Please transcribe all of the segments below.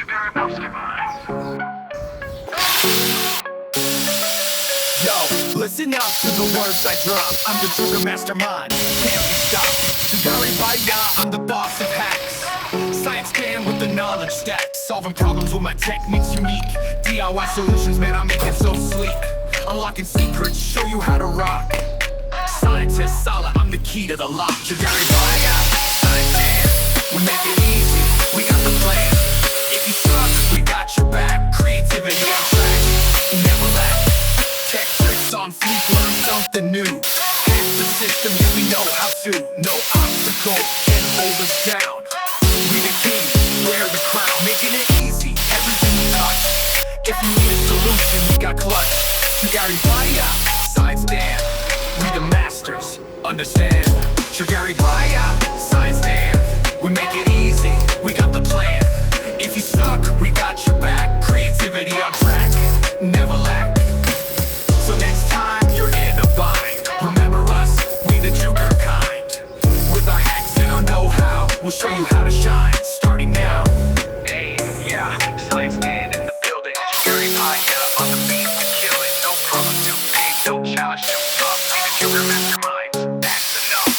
Yo, listen up to the words I drop. I'm the trigger mastermind, can't be stopped. DiY, I'm the boss of hacks. Science man with the knowledge stack, solving problems with my techniques unique. DIY solutions, man, I make it so sleek. Unlocking secrets, show you how to rock. Scientist solid, I'm the key to the lock. DiY, science man, we make it easy, we got the plan. If you suck, we got your back. Creativity on track, never lack. Tech tricks on fleek, learn something new. Hack the system, yeah, we know how to. No obstacle can hold us down. We the king, wear the crown. Making it easy, everything you touch. If you need a solution, we got clutch. DiY, science man, we the masters, understand. DiY, science man, we make it easy, we got the plan. If you suck, we got your back. Creativity on track, never lack. So next time you're in a bind, remember us, we the Joker kind. With our hacks and our know-how, we'll show you how to shine, starting now. Hey, yeah, science man in the building. DiY, on the beat, we kill it. No problem too big, no challenge too tough. We the Joker mastermind, that's enough.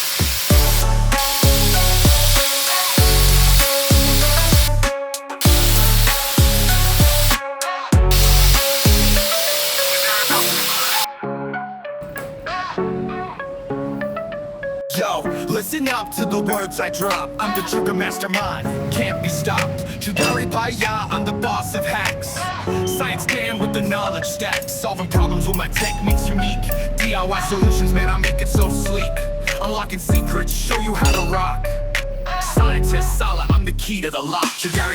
Yo, listen up to the words I drop. I'm the trigger mastermind, can't be stopped. DiY, I'm the boss of hacks. Science man with the knowledge stack, solving problems with my techniques unique. DIY solutions, man, I make it so sleek. Unlocking secrets, show you how to rock. Scientist solid, I'm the key to the lock.